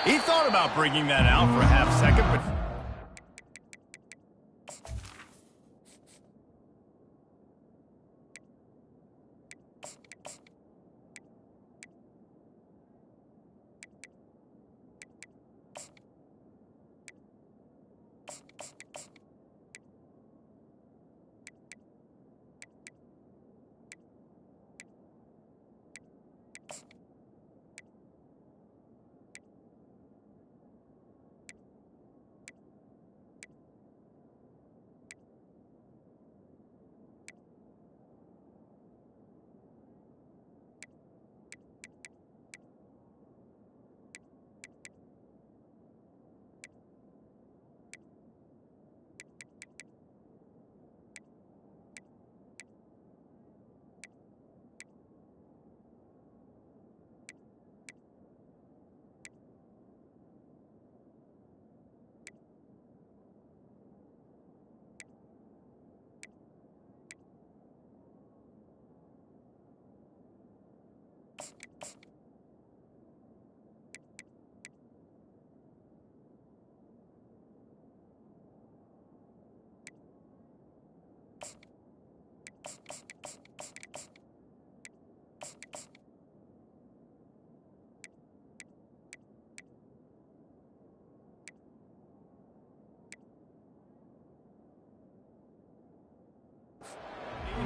He thought about bringing that out for a half second, but...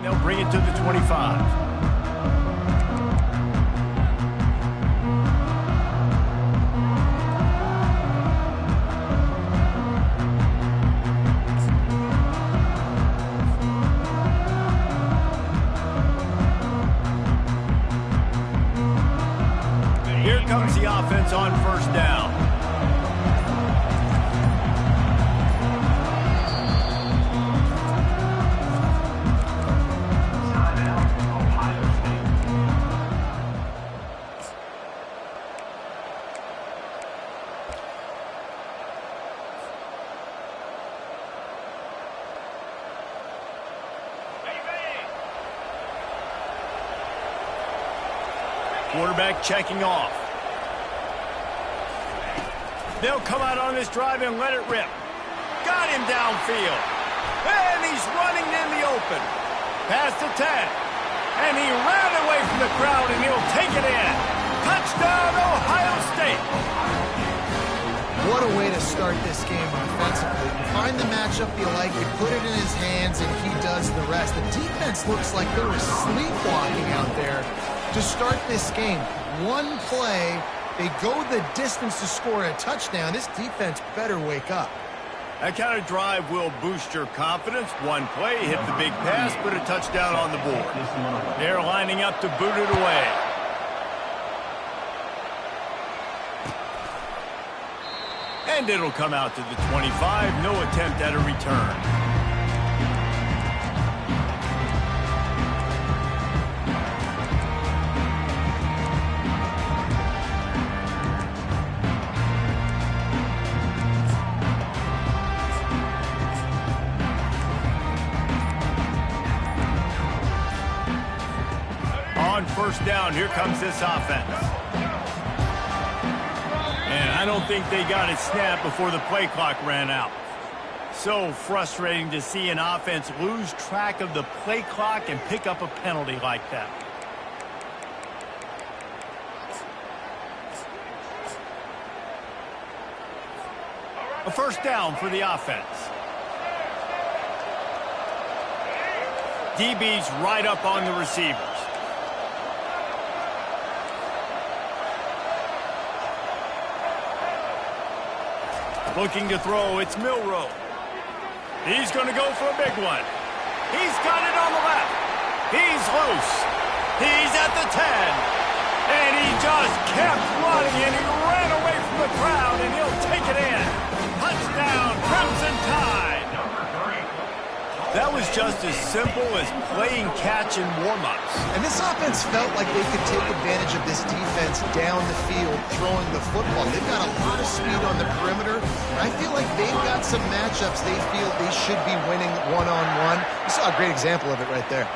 They'll bring it to the 25. Here comes the offense on first down. Quarterback checking off. They'll come out on this drive and let it rip. Got him downfield. And he's running in the open. Past the 10. And he ran away from the crowd, and he'll take it in. Touchdown, Ohio State. What a way to start this game offensively. You find the matchup you like, you put it in his hands, and he does the rest. The defense looks like they were sleepwalking out there to start this game. One play, they go the distance to score a touchdown. This defense better wake up. That kind of drive will boost your confidence. One play, hit the big pass, put a touchdown on the board. They're lining up to boot it away. And it'll come out to the 25. No attempt at a return. First down, here comes this offense. And I don't think they got it snapped before the play clock ran out. So frustrating to see an offense lose track of the play clock and pick up a penalty like that. A first down for the offense. DB's right up on the receivers. Looking to throw, it's Milrow. He's going to go for a big one. He's got it on the left. He's loose. He's at the 10. And he just kept running, and he ran away from the crowd, and he'll take it in. Touchdown, Crimson Tide. That was just as simple as playing catch in warm-ups. And this offense felt like they could take advantage of this defense down the field throwing the football. They've got a lot of speed on the perimeter. I feel like they've got some matchups they feel they should be winning one-on-one. You saw a great example of it right there.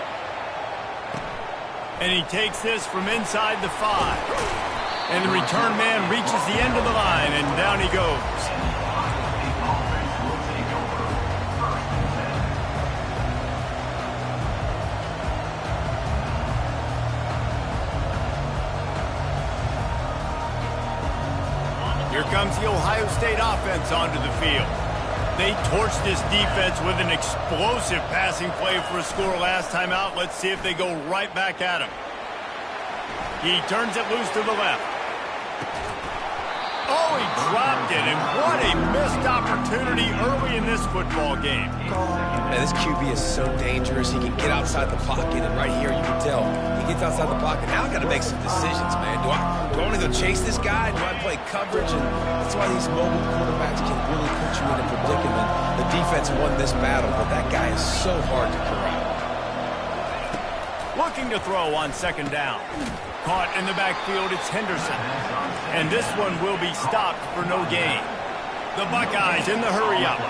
And he takes this from inside the 5. And the return man reaches the end of the line, and down he goes. Here comes the Ohio State offense onto the field. They torched this defense with an explosive passing play for a score last time out. Let's see if they go right back at him. He turns it loose to the left. Oh, he dropped it, and what a missed opportunity early in this football game. Man, this QB is so dangerous. He can get outside the pocket, and right here you can tell he gets outside the pocket. Now I got to make some decisions, man. Do I want to go chase this guy? Do I play coverage? And that's why these mobile quarterbacks can really put you in a predicament. The defense won this battle, but that guy is so hard to corral. Looking to throw on second down. Caught in the backfield, it's Henderson. And this one will be stopped for no gain. The Buckeyes in the hurry-up.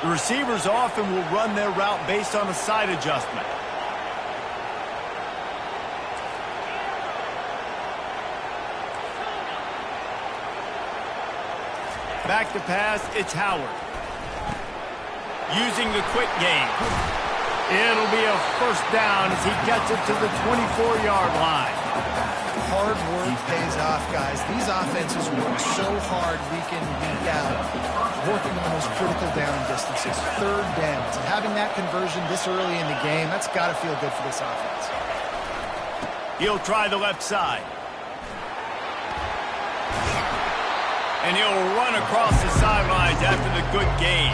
The receivers often will run their route based on a side adjustment. Back to pass, it's Howard. Using the quick game. It'll be a first down as he gets it to the 24-yard line. Hard work pays off, guys. These offenses work so hard week in, week out, working on those critical down distances, third downs. And having that conversion this early in the game, that's got to feel good for this offense. He'll try the left side. And he'll run across the sidelines after the good gain.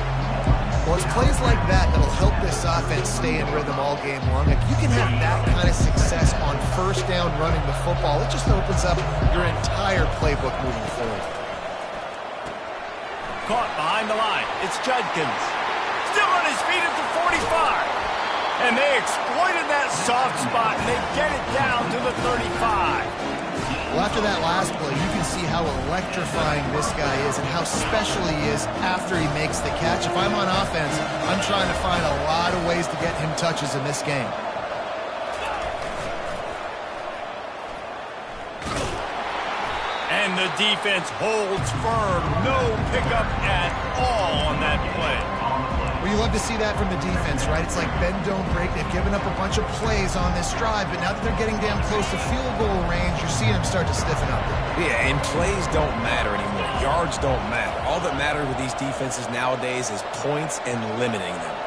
Well, it's plays like that that'll help this offense stay in rhythm all game long. If you can have that kind of success on first down running the football, it just opens up your entire playbook moving forward. Caught behind the line. It's Judkins. Still on his feet at the 45. And they exploited that soft spot, and they get it down to the 35. Well, after that last play, you can see how electrifying this guy is and how special he is after he makes the catch. If I'm on offense, I'm trying to find a lot of ways to get him touches in this game. And the defense holds firm. No pickup at all on that play. Well, you love to see that from the defense, right? It's like bend, don't break. They've given up a bunch of plays on this drive, but now that they're getting damn close to field goal range, you're seeing them start to stiffen up. Yeah, and plays don't matter anymore. Yards don't matter. All that matters with these defenses nowadays is points and limiting them.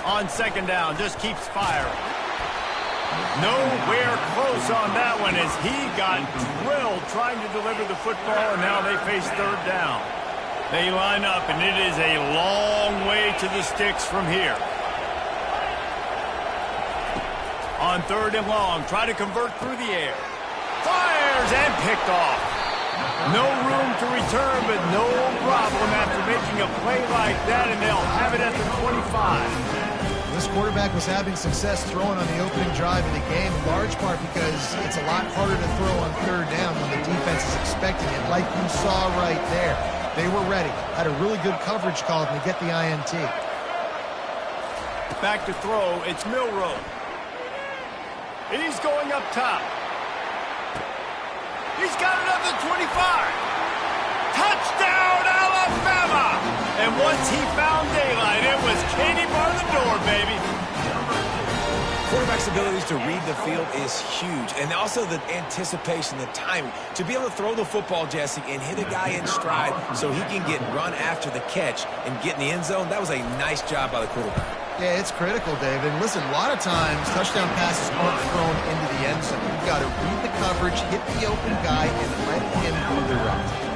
On second down, just keeps firing. Nowhere close on that one as he got drilled trying to deliver the football, and now they face third down. They line up, and it is a long way to the sticks from here. On third and long, try to convert through the air. Fires and picked off. No room to return, but no problem after making a play like that, and they'll have it at the 25. This quarterback was having success throwing on the opening drive of the game, in large part because it's a lot harder to throw on third down when the defense is expecting it, like you saw right there. They were ready, had a really good coverage call, and they get the INT. Back to throw, it's Milroe. He's going up top. He's got it up to 25. Touchdown, Alabama! And once he found daylight, it was Katie bar the door, baby. Quarterback's abilities to read the field is huge, and also the anticipation, the timing. To be able to throw the football, Jesse, and hit a guy in stride so he can get run after the catch and get in the end zone, that was a nice job by the quarterback. Yeah, it's critical, David. Listen, a lot of times touchdown passes aren't thrown into the end zone. You've got to read the coverage, hit the open guy, and let him do the rest.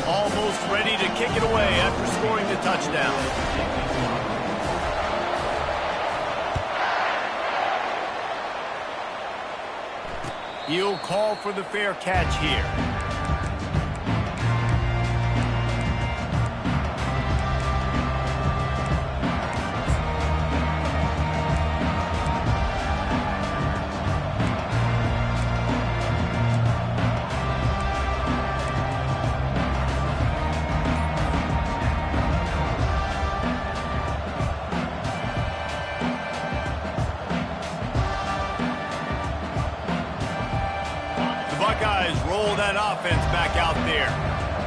Almost ready to kick it away after scoring the touchdown. He'll call for the fair catch here. that offense back out there.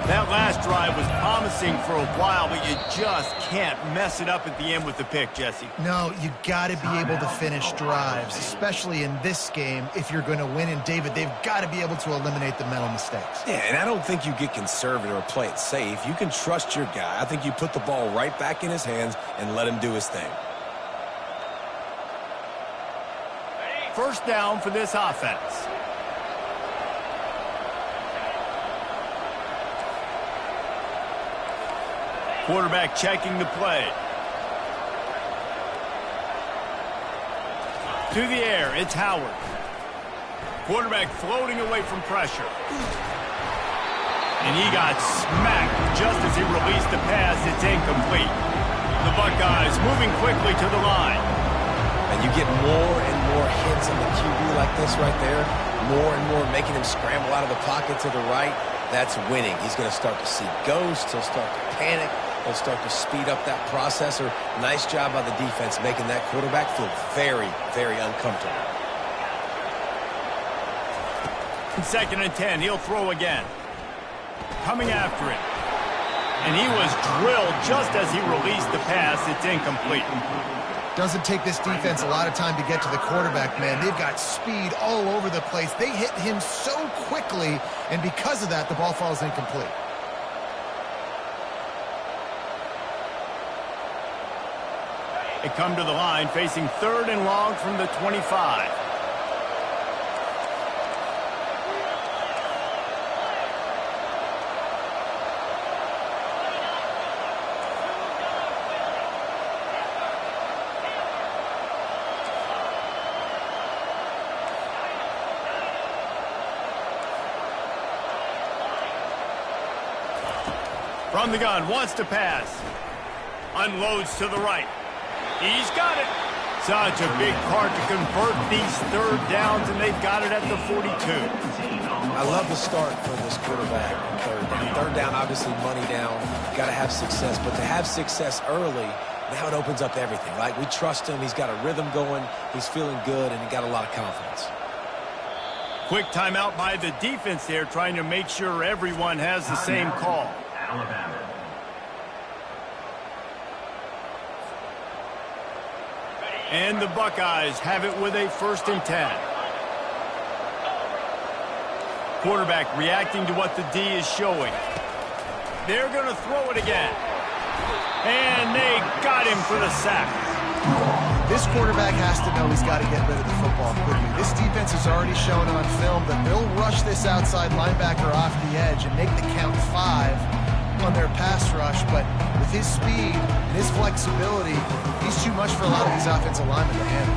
That last drive was promising for a while, but you just can't mess it up at the end with the pick, Jesse. No, you got to be able to finish drives, especially in this game if you're going to win. And, David, they've got to be able to eliminate the mental mistakes. Yeah, and I don't think you get conservative or play it safe. You can trust your guy. I think you put the ball right back in his hands and let him do his thing. First down for this offense. Quarterback checking the play. To the air, it's Howard. Quarterback floating away from pressure. And he got smacked just as he released the pass. It's incomplete. The Buckeyes moving quickly to the line. And you get more and more hits on the QB like this right there. More and more making him scramble out of the pocket to the right. That's winning. He's going to start to see ghosts. He'll start to panic. He'll start to speed up that processor. Nice job by the defense making that quarterback feel very, very uncomfortable. Second and 10, he'll throw again. Coming after it. And he was drilled just as he released the pass. It's incomplete. Doesn't take this defense a lot of time to get to the quarterback, man. They've got speed all over the place. They hit him so quickly, and because of that, the ball falls incomplete. They come to the line facing third and long from the 25. From the gun, wants to pass. Unloads to the right. He's got it. Such a big part to convert these third downs, and they've got it at the 42. I love the start for this quarterback on third down. Third down, obviously money down. Got to have success, but to have success early, now it opens up everything. Like, we trust him. He's got a rhythm going. He's feeling good, and he got a lot of confidence. Quick timeout by the defense there, trying to make sure everyone has the same call. Alabama. And the Buckeyes have it with a 1st and 10. Quarterback reacting to what the D is showing. They're going to throw it again. And they got him for the sack. This quarterback has to know he's got to get rid of the football quickly. This defense has already shown on film that they'll rush this outside linebacker off the edge and make the count 5 on their pass rush, but with his speed and his flexibility, he's too much for a lot of these offensive linemen to handle.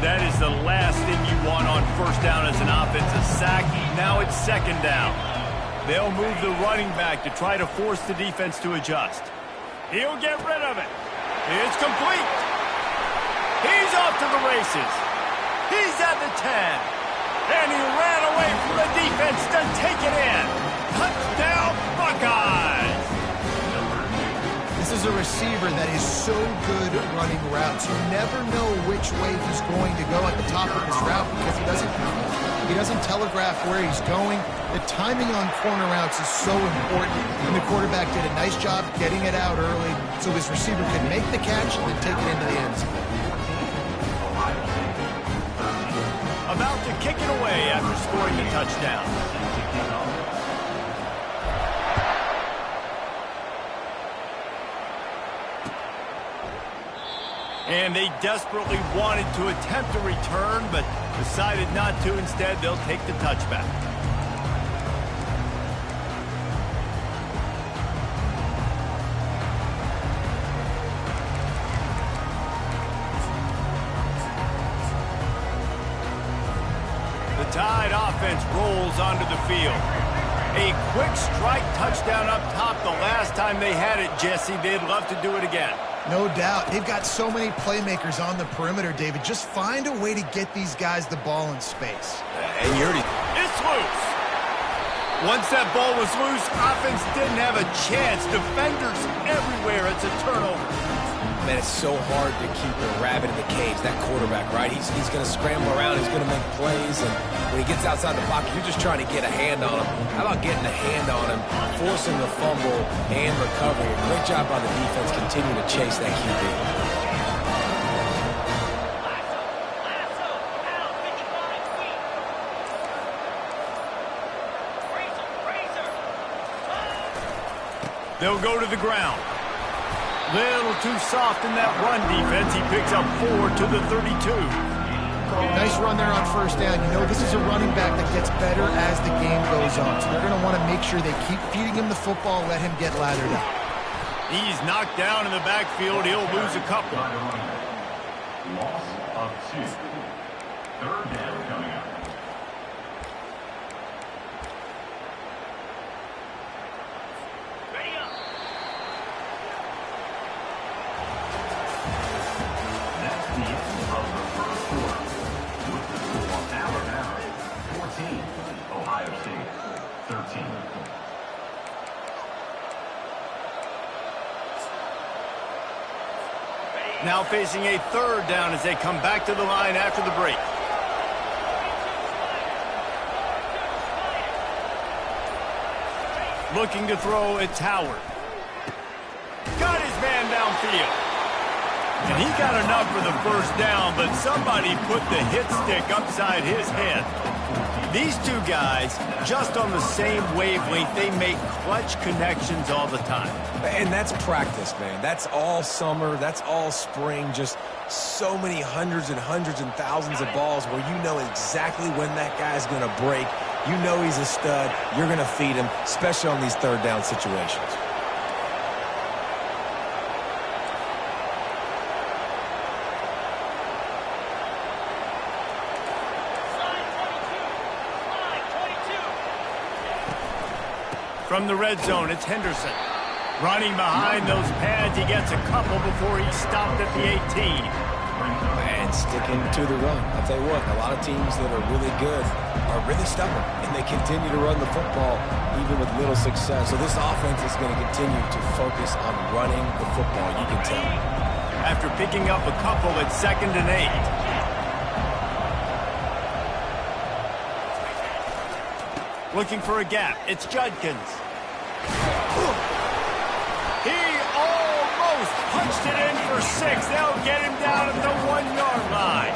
That is the last thing you want on first down as an offensive sack. Now it's second down. They'll move the running back to try to force the defense to adjust. He'll get rid of it. It's complete. He's off to the races. He's at the 10. And he ran away from the defense to take it in. Touchdown, Buckeyes! This is a receiver that is so good at running routes. You never know which way he's going to go at the top of his route because he doesn't telegraph where he's going. The timing on corner routes is so important, and the quarterback did a nice job getting it out early so his receiver could make the catch and take it into the end zone. About to kick it away after scoring the touchdown. And they desperately wanted to attempt a return, but decided not to. Instead, they'll take the touchback. The Tide offense rolls onto the field. A quick strike touchdown up top the last time they had it, Jesse. They'd love to do it again. No doubt. They've got so many playmakers on the perimeter, David. Just find a way to get these guys the ball in space. And you already... It's loose. Once that ball was loose, offense didn't have a chance. Defenders everywhere. It's a turnover. Man, it's so hard to keep a rabbit in the cage, that quarterback, right? He's going to scramble around, he's going to make plays, and when he gets outside the pocket, you're just trying to get a hand on him. How about getting a hand on him, forcing the fumble and recovery? A great job by the defense, continue to chase that QB. They'll go to the ground. Little too soft in that run defense. He picks up 4 to the 32. Nice run there on first down. You know, this is a running back that gets better as the game goes on. So they're going to want to make sure they keep feeding him the football, let him get lathered up. He's knocked down in the backfield. He'll lose a couple. Loss of 2. Third down coming up. Now facing a third down as they come back to the line after the break. Looking to throw, it's Howard. Got his man downfield. And he got enough for the first down, but somebody put the hit stick upside his head. These two guys, just on the same wavelength, they make clutch connections all the time. And that's practice, man. That's all summer. That's all spring. Just so many hundreds and thousands of balls where you know exactly when that guy's going to break. You know he's a stud. You're going to feed him, especially on these third down situations. From the red zone, it's Henderson. Running behind those pads, he gets a couple before he's stopped at the 18. And sticking to the run. I'll tell you what, a lot of teams that are really good are really stubborn, and they continue to run the football even with little success. So this offense is going to continue to focus on running the football, you can tell. After picking up a couple, it's 2nd and 8. Looking for a gap. It's Judkins. He almost punched it in for 6. They'll get him down at the 1-yard line.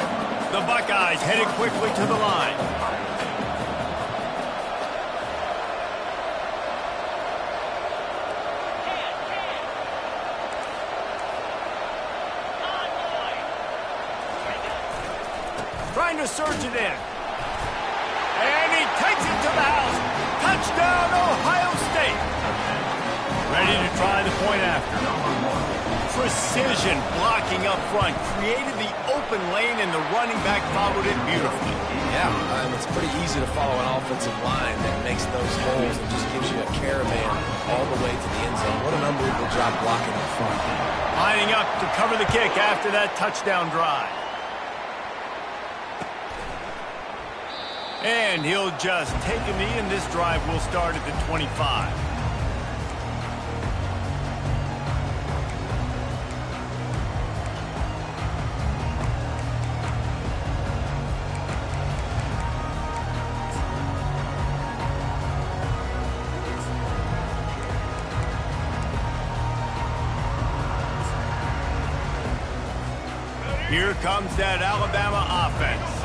The Buckeyes headed quickly to the line. Trying to surge it in. And he takes it to the house. Touchdown, Ohio State. Ready to try the point after. Precision blocking up front. Created the open lane, and the running back followed it beautifully. Yeah, it's pretty easy to follow an offensive line that makes those holes and just gives you a caravan all the way to the end zone. What an unbelievable job blocking up front. Lining up to cover the kick after that touchdown drive. And he'll just take a knee, and this drive will start at the 25. Here comes that Alabama offense.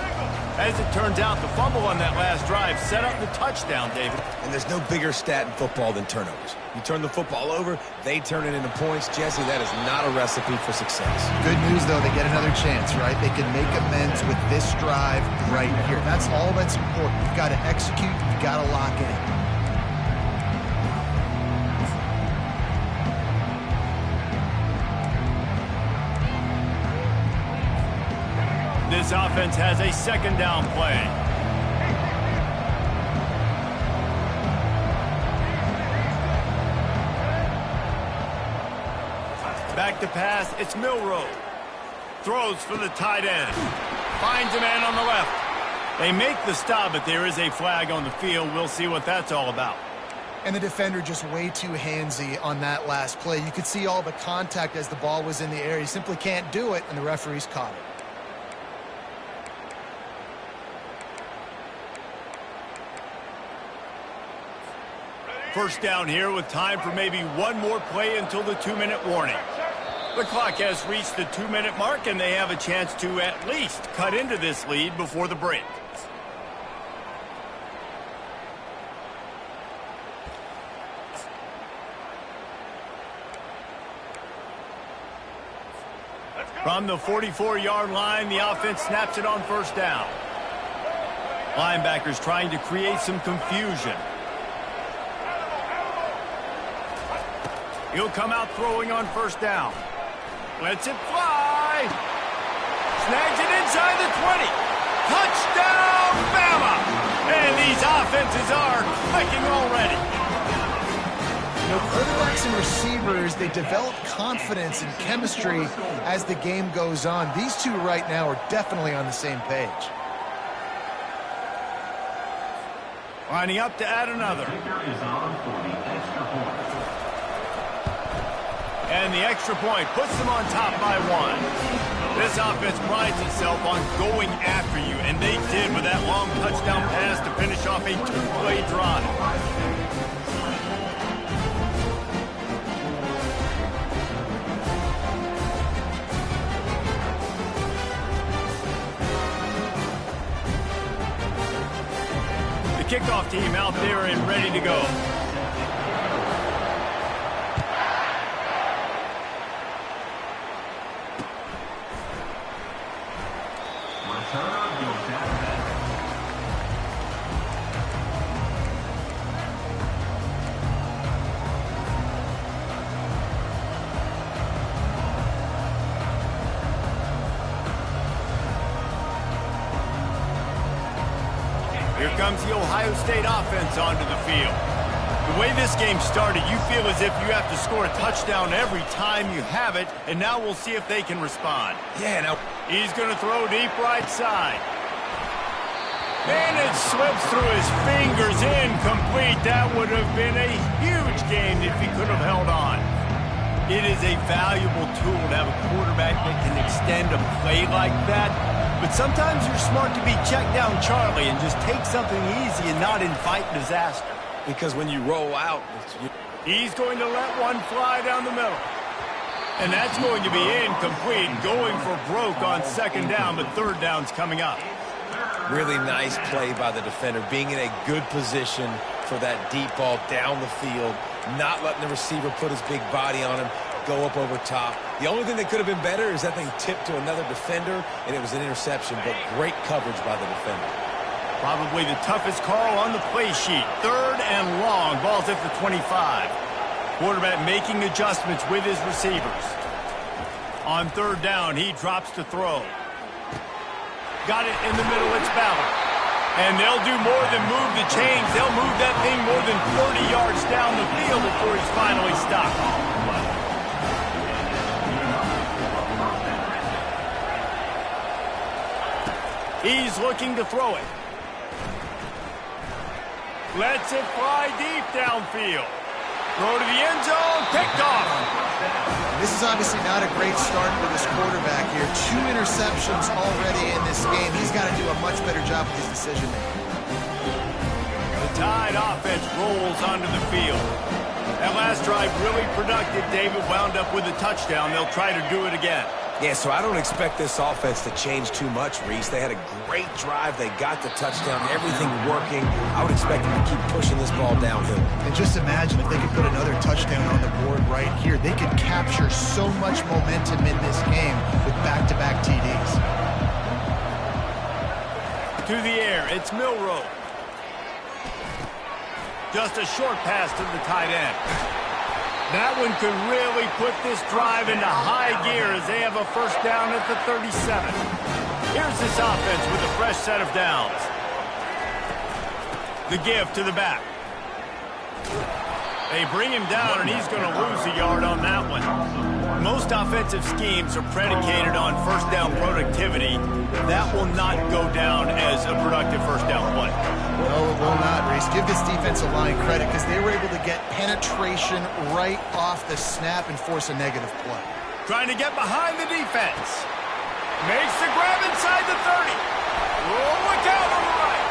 As it turns out, the fumble on that last drive set up the touchdown, David. And there's no bigger stat in football than turnovers. You turn the football over, they turn it into points. Jesse, that is not a recipe for success. Good news, though, they get another chance, right? They can make amends with this drive right here. That's all that's important. You've got to execute. You've got to lock it in. This offense has a 2nd down play. Back to pass, it's Milroe. Throws for the tight end. Finds a man on the left. They make the stop, but there is a flag on the field. We'll see what that's all about. And the defender just way too handsy on that last play. You could see all the contact as the ball was in the air. He simply can't do it, and the referee's caught it. First down here with time for maybe one more play until the 2-minute warning. The clock has reached the 2-minute mark, and they have a chance to at least cut into this lead before the break. From the 44-yard line, the offense snaps it on first down. Linebackers trying to create some confusion. He'll come out throwing on first down. Lets it fly. Snags it inside the 20. Touchdown, Bama! And these offenses are clicking already. You know, quarterbacks and receivers, they develop confidence and chemistry as the game goes on. These two right now are definitely on the same page. Lining up to add another. And the extra point puts them on top by one. This offense prides itself on going after you, and they did with that long touchdown pass to finish off a two-play drive. The kickoff team out there and ready to go. Here comes the Ohio State offense onto the field. The way this game started, you feel as if you have to score a touchdown every time you have it, and now we'll see if they can respond. Yeah, now He's going to throw deep right side. And it slips through his fingers, incomplete. That would have been a huge game if he could have held on. It is a valuable tool to have a quarterback that can extend a play like that. But sometimes you're smart to be check down Charlie and just take something easy and not invite disaster. because when you roll out, He's going to let one fly down the middle. And that's going to be incomplete, going for broke on second down, but third down's coming up. really nice play by the defender, being in a good position for that deep ball down the field, not letting the receiver put his big body on him, go up over top. The only thing that could have been better is that thing tipped to another defender, and it was an interception, but great coverage by the defender. Probably the toughest call on the play sheet. Third and long. Ball's at the 25. Quarterback making adjustments with his receivers. On third down, he drops to throw. Got it in the middle. It's Ballard. And they'll do more than move the chains. They'll move that thing more than 30 yards down the field before he's finally stopped. He's looking to throw it. Lets it fly deep downfield. Throw to the end zone, picked off. This is obviously not a great start for this quarterback here. 2 interceptions already in this game. He's got to do a much better job with his decision-making. The Tide offense rolls onto the field. That last drive really productive. David wound up with a touchdown. They'll try to do it again. Yeah, so I don't expect this offense to change too much, Reese. They had a great drive. They got the touchdown, everything working. I would expect them to keep pushing this ball downhill. And just imagine if they could put another touchdown on the board right here. They could capture so much momentum in this game with back-to-back TDs. To the air, it's Milroe. Just a short pass to the tight end. That one could really put this drive into high gear as they have a first down at the 37. Here's this offense with a fresh set of downs. The give to the back. They bring him down, and he's going to lose a yard on that one. Most offensive schemes are predicated on first down productivity. That will not go down as a productive first down play. No, it will not, Reese. Give this defensive line credit because they were able to get penetration right off the snap and force a negative play. Trying to get behind the defense. Makes the grab inside the 30. Oh, look out on the right.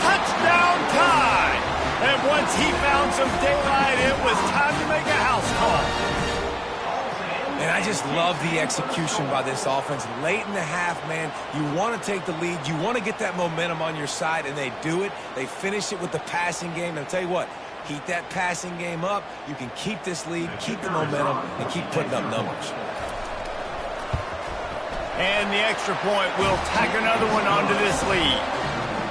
Touchdown time. And once he found some daylight, it was time to make a house call. And I just love the execution by this offense. Late in the half, man, you want to take the lead. You want to get that momentum on your side, and they do it. They finish it with the passing game. And I'll tell you what, keep that passing game up. You can keep this lead, keep the momentum, and keep putting up numbers. And the extra point will tack another one onto this lead.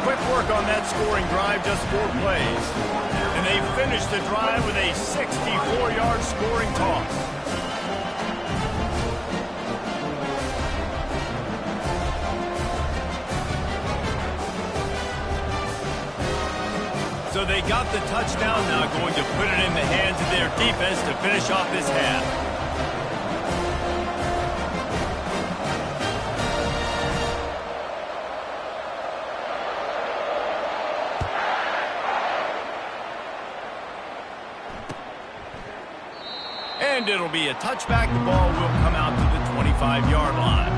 Quick work on that scoring drive, just 4 plays. And they finished the drive with a 64-yard scoring toss. So they got the touchdown, now going to put it in the hands of their defense to finish off this half. And it'll be a touchback. The ball will come out to the 25-yard line.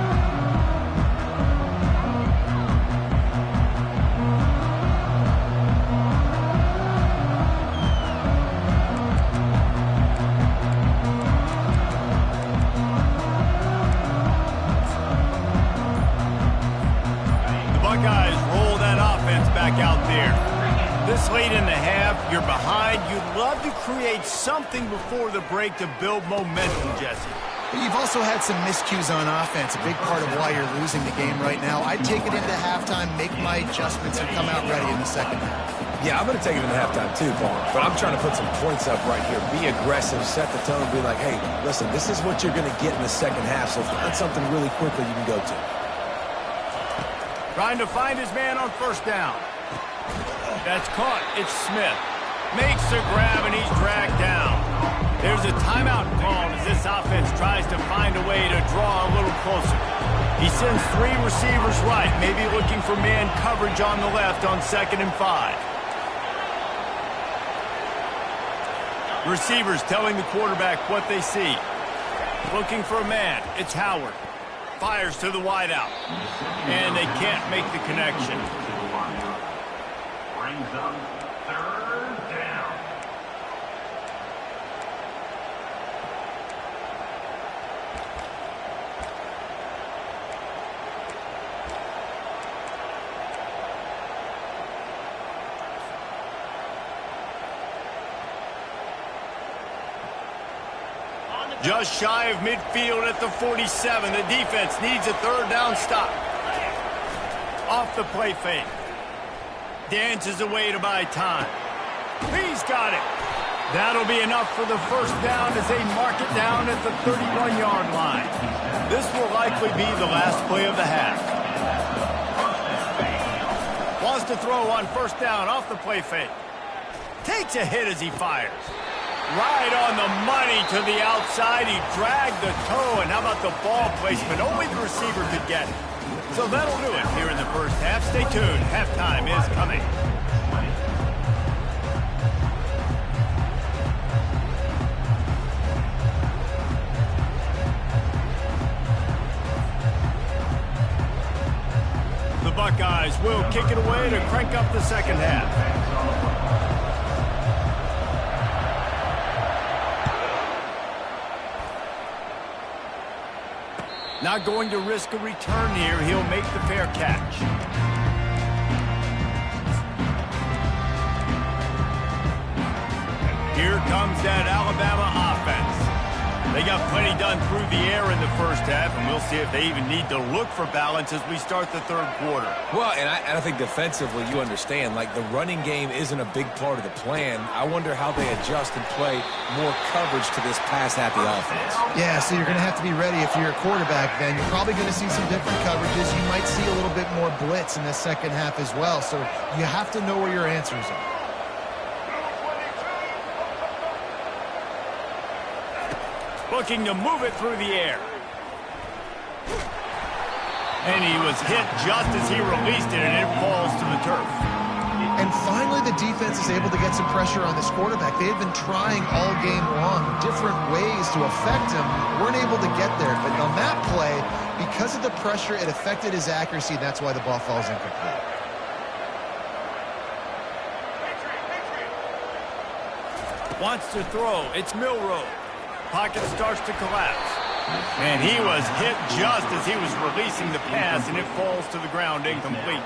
The Buckeyes roll that offense back out there. This late in the half, you're behind. You'd love to create something before the break to build momentum, Jesse. But you've also had some miscues on offense, a big part of why you're losing the game right now. I'd take it into halftime, make my adjustments, and come out ready in the second half. Yeah, I'm going to take it into halftime too, Paul. But I'm trying to put some points up right here. Be aggressive, set the tone, be like, hey, listen, this is what you're going to get in the second half, so find something really quickly you can go to. Trying to find his man on first down. That's caught. It's Smith. Makes the grab, and he's dragged down. There's a timeout called as this offense tries to find a way to draw a little closer. He sends 3 receivers right, maybe looking for man coverage on the left on 2nd and 5. Receivers telling the quarterback what they see. Looking for a man. It's Howard. Fires to the wideout. And they can't make the connection. Brings up 3rd down. Just shy of midfield at the 47. The defense needs a 3rd down stop. Off the play fake. Dances away to buy time. He's got it. That'll be enough for the first down as they mark it down at the 31-yard line. This will likely be the last play of the half. Wants to throw on first down off the play fake. Takes a hit as he fires. Right on the money to the outside. He dragged the toe, and how about the ball placement? Only the receiver could get it. So that'll do it here in the first half. Stay tuned. Halftime is coming. The Buckeyes will kick it away to crank up the second half. Not going to risk a return here. He'll make the fair catch. Here comes that Alabama offense. They got plenty done through the air in the first half, and we'll see if they even need to look for balance as we start the 3rd quarter. Well, and I think defensively you understand, like the running game isn't a big part of the plan. I wonder how they adjust and play more coverage to this pass-happy offense. Yeah, so you're going to have to be ready if you're a quarterback then. You're probably going to see some different coverages. You might see a little bit more blitz in the second half as well, so you have to know where your answers are. Looking to move it through the air. And he was hit just as he released it, and it falls to the turf. And finally, the defense is able to get some pressure on this quarterback. They had been trying all game long, different ways to affect him. Weren't able to get there. But on that play, because of the pressure, it affected his accuracy. That's why the ball falls incomplete. Wants to throw. It's Milroe. Pocket starts to collapse. And he was hit just as he was releasing the pass, and it falls to the ground incomplete.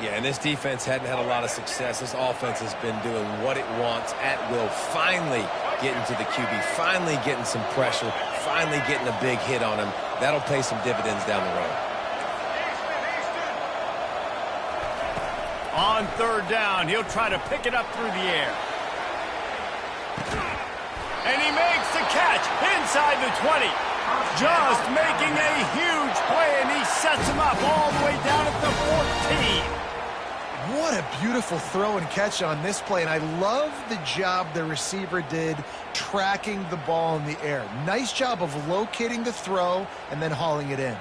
Yeah, and this defense hadn't had a lot of success. This offense has been doing what it wants at will. Finally getting to the QB, finally getting some pressure, finally getting a big hit on him. That'll pay some dividends down the road. On third down, he'll try to pick it up through the air. And he makes the catch inside the 20. Just making a huge play, and he sets him up all the way down at the 14. What a beautiful throw and catch on this play, and I love the job the receiver did tracking the ball in the air. Nice job of locating the throw and then hauling it in.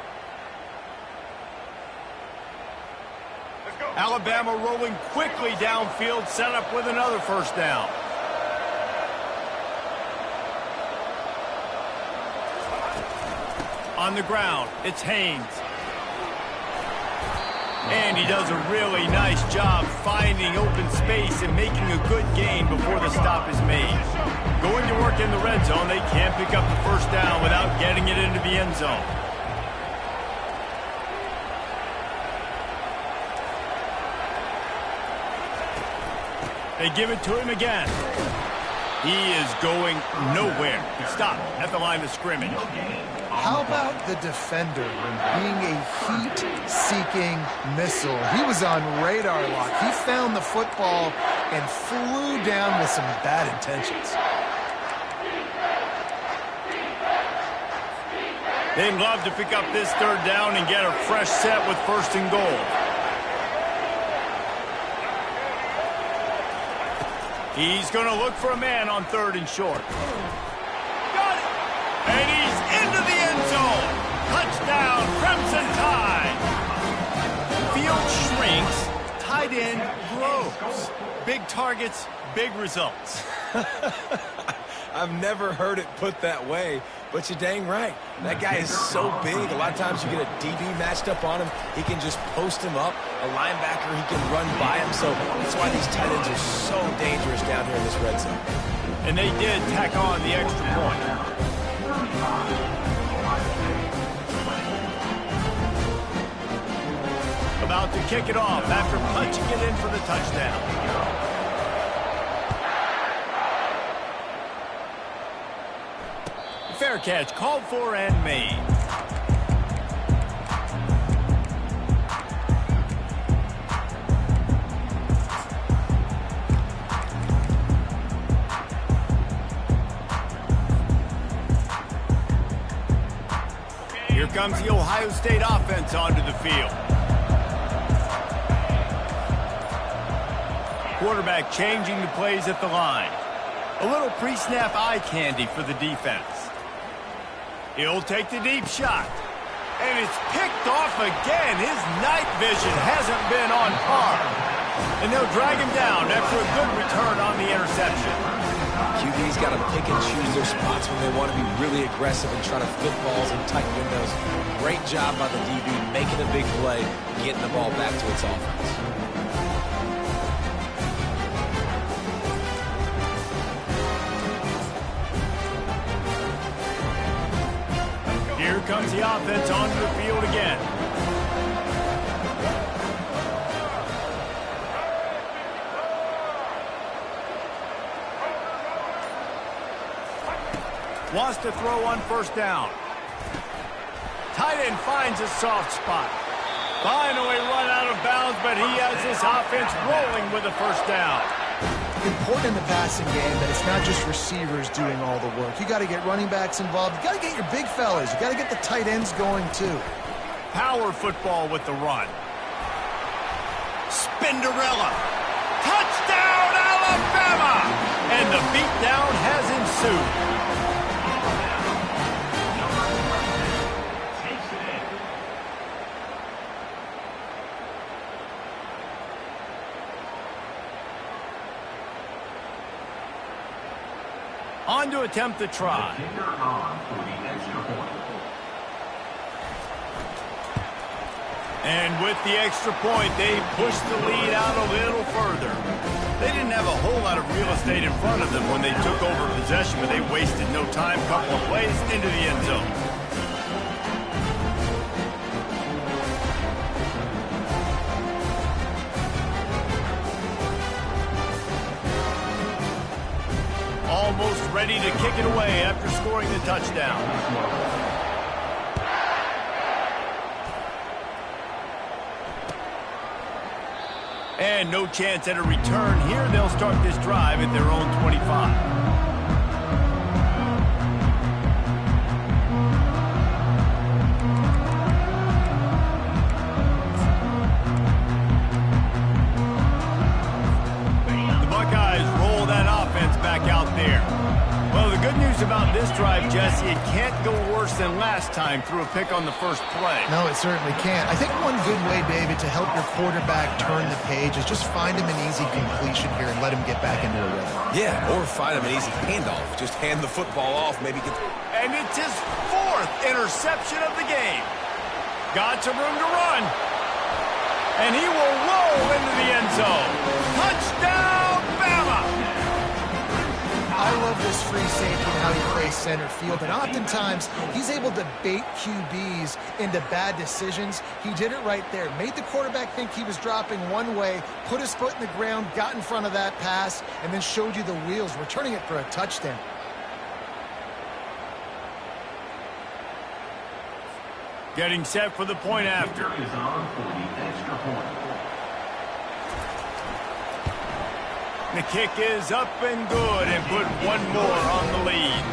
Alabama rolling quickly downfield, set up with another first down. On the ground, it's Haynes. And he does a really nice job finding open space and making a good gain before the stop is made. Going to work in the red zone, they can't pick up the first down without getting it into the end zone. They give it to him again. He is going nowhere. He stopped at the line of scrimmage. How about the defender being a heat-seeking missile? He was on radar lock. He found the football and flew down with some bad intentions. They'd love to pick up this third down and get a fresh set with first and goal. He's going to look for a man on third and short. Got it! And he's into the end zone. Touchdown, Crimson Tide. Field shrinks, tight end grows. Big targets, big results. I've never heard it put that way, but you're dang right. That guy is so big. A lot of times you get a DB matched up on him. He can just post him up. A linebacker, he can run by him. So that's why these tight ends are so dangerous down here in this red zone. And they did tack on the extra point. About to kick it off after punching it in for the touchdown. Fair catch, called for and made. Here comes the Ohio State offense onto the field. Quarterback changing the plays at the line. A little pre-snap eye candy for the defense. He'll take the deep shot. And it's picked off again. His night vision hasn't been on par. And they'll drag him down after a good return on the interception. QB's got to pick and choose their spots when they want to be really aggressive and try to fit balls in tight windows. Great job by the DB making a big play, getting the ball back to its offense. Here comes the offense onto the field again. Wants to throw on first down. Tight end finds a soft spot. Finally run out of bounds, but he has this offense rolling with a first down. Important in the passing game that it's not just receivers doing all the work. You got to get running backs involved. You got to get your big fellas. You got to get the tight ends going too. Power football with the run. Spinderella. Touchdown, Alabama! And the beatdown has ensued. On to attempt the try. Kicker on for the extra point. And with the extra point, they pushed the lead out a little further. They didn't have a whole lot of real estate in front of them when they took over possession, but they wasted no time. Couple of plays into the end zone. Almost ready to kick it away after scoring the touchdown. And no chance at a return here. They'll start this drive at their own 25. About this drive, Jesse, it can't go worse than last time through a pick on the first play. No, it certainly can't. I think one good way, David, to help your quarterback turn the page is just find him an easy completion here and let him get back into a rhythm. Yeah, or find him an easy handoff. Just hand the football off, maybe get... And it's his 4th interception of the game. Got some room to run. And he will roll into the end zone. Touchdown, Bama! I love this free safety and how he plays center field, and oftentimes he's able to bait QBs into bad decisions. He did it right there. Made the quarterback think he was dropping one way, put his foot in the ground, got in front of that pass, and then showed you the wheels, returning it for a touchdown. Getting set for the point after. Kicker is on for the extra point. The kick is up and good and put one more on the lead.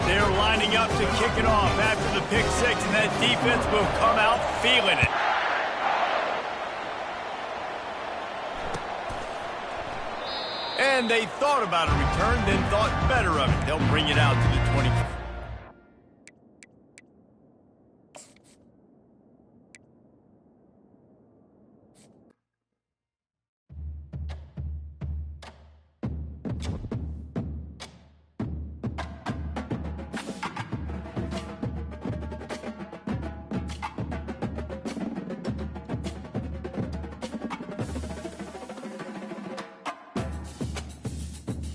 They're lining up to kick it off after the pick six, and that defense will come out feeling it. And they thought about a return, then thought better of it. They'll bring it out to the 20.